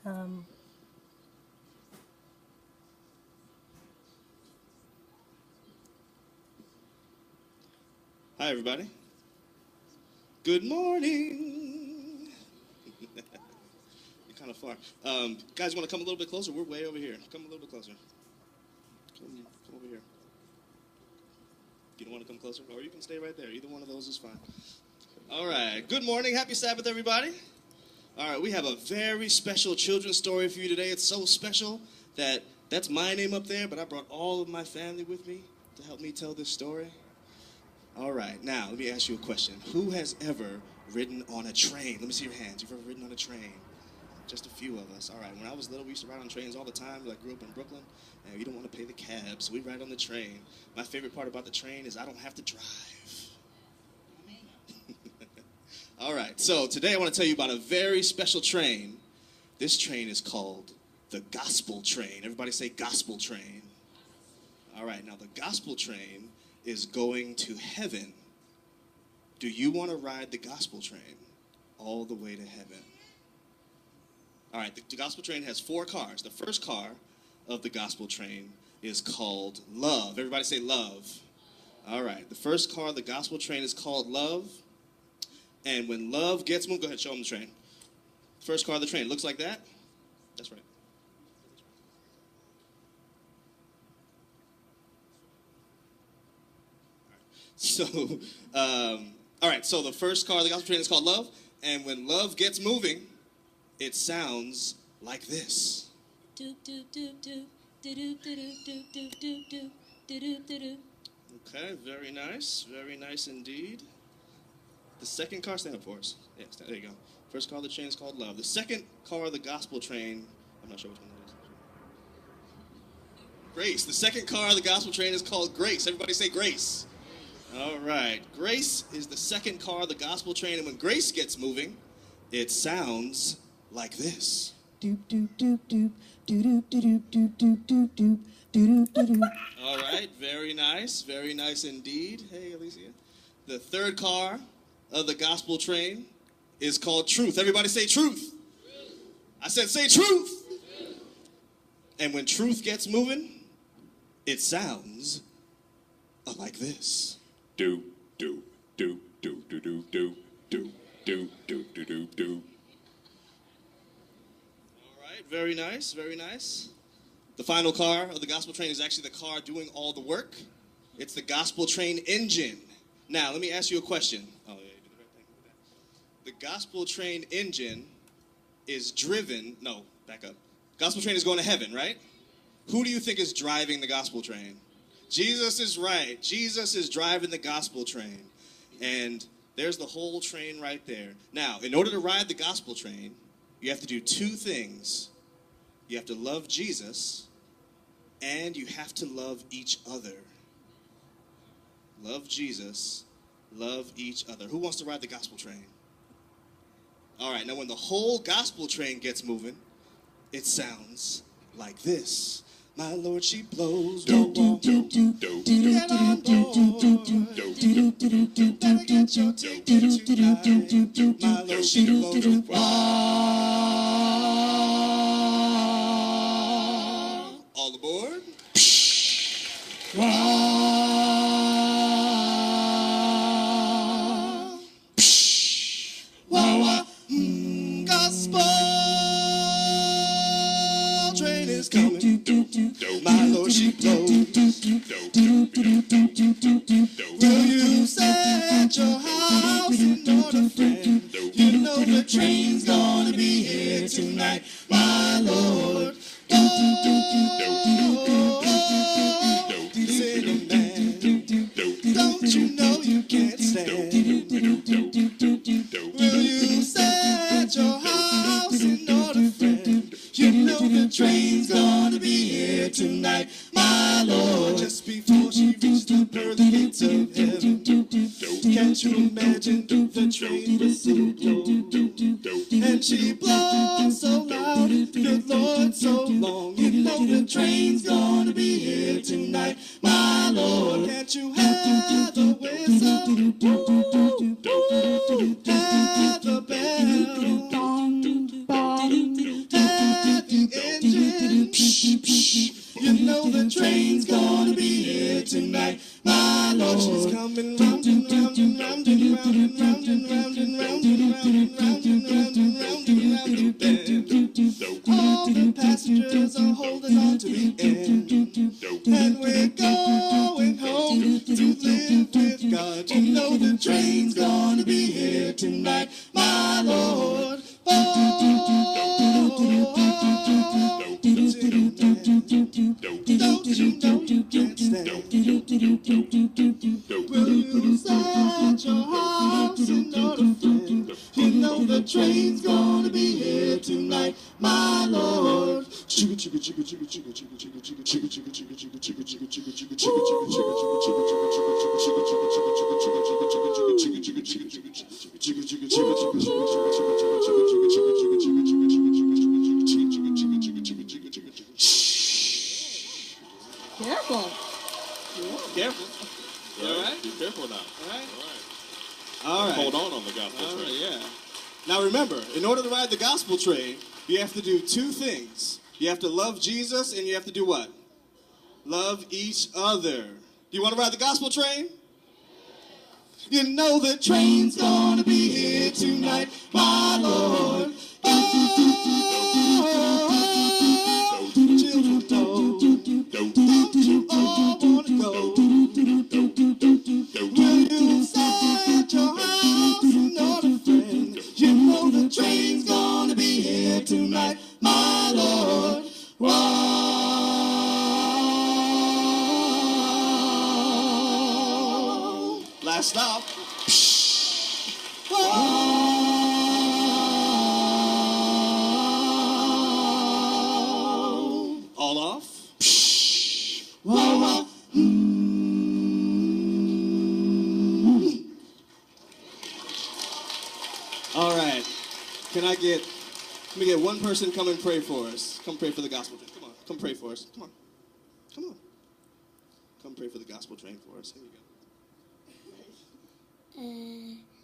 Hi, everybody. Good morning. You're kind of far. Guys, you want to come a little bit closer? We're way over here. Come a little bit closer. Come over here. You don't want to come closer? Or you can stay right there. Either one of those is fine. All right. Good morning. Happy Sabbath, everybody. All right. We have a very special children's story for you today. It's so special that that's my name up there, but I brought all of my family with me to help me tell this story. All right, now let me ask you a question. Who has ever ridden on a train? Let me see your hands. You've ever ridden on a train? Just a few of us. All right, when I was little, we used to ride on trains all the time. I grew up in Brooklyn, and you don't want to pay the cab, so we ride on the train. My favorite part about the train is I don't have to drive. All right, so today I want to tell you about a very special train. This train is called the Gospel Train. Everybody say Gospel Train. All right, now the Gospel Train is going to heaven. Do you want to ride the gospel train all the way to heaven? All right, the gospel train has 4 cars. The first car of the gospel train is called Love. Everybody say Love. All right, the first car of the gospel train is called Love. And when Love gets moved, go ahead, show them the train. First car of the train looks like that. That's right. So, all right, so the first car of the gospel train is called Love, and when Love gets moving, it sounds like this. Okay, very nice indeed. The second car, stand up for us. Yeah, there you go. First car of the train is called Love. The second car of the gospel train, I'm not sure which one that is. Grace. The second car of the gospel train is called Grace. Everybody say Grace. All right. Grace is the second car of the gospel train, and when Grace gets moving, it sounds like this. All right. Very nice indeed. Hey, Alicia. The third car of the gospel train is called Truth. Everybody say Truth. I said say Truth. And when Truth gets moving, it sounds like this. Do do do do do do do do do do do do do. All right, very nice. The final car of the gospel train is actually the car doing all the work. It's the gospel train engine. Now, let me ask you a question. Oh, yeah, you did the right thing with that. The gospel train engine is driven. No, back up. Gospel train is going to heaven, right? Who do you think is driving the gospel train? Jesus is right. Jesus is driving the gospel train. And there's the whole train right there. Now, in order to ride the gospel train, you have to do 2 things. You have to love Jesus, and you have to love each other. Love Jesus, love each other. Who wants to ride the gospel train? All right, now when the whole gospel train gets moving, it sounds like this. My Lord, she blows. Get on board. Better get your ticket tonight. My Lord, she blows. All aboard. Gospel train is coming. My Lord, she blows. Will you set your house in order, friend? You know the train's gonna be here tonight. My Lord, descending man, don't you know you can't stand? Will you set your house in order, friend? You know the train's gonna be here tonight, my Lord. Just before she reached the pearly gates of heaven, can't you imagine the train whistle blow? And she blows so loud, good Lord, so long. You know the train's gonna be here tonight, my Lord. Can't you have the whistle? Have the bell? Have my Lord. She's coming round and round and round and round and round and round and round and round and round and round and round and round the bend. All the passengers are holding on to the end. And we're going home to live with God. You know the train's gonna be here tonight, my Lord. Don't you know you can't stand? Will you set your hearts in order, friend? You know the train's gonna be here tonight, my Lord. Chugga chugga chugga chugga chugga chugga chugga chugga chugga chugga chugga chugga chugga chugga chugga chugga chugga Careful. Careful. You all right? Be careful now. All right. All right. All right. Hold on the gospel All right, train. yeah. Now remember, in order to ride the gospel train, you have to do two things. You have to love Jesus and you have to do what? Love each other. Do you want to ride the gospel train? You know the train's gonna be here tonight, my Lord. Children, don't you all wanna go? Will you set your house in order, friend? You know the train's gonna be here tonight, my Lord. Last stop. All off. All right. Let me get one person come and pray for us. Come pray for the gospel train. Come on. Come pray for us. Come on. Come on. Come pray for the gospel train for us. Here you go.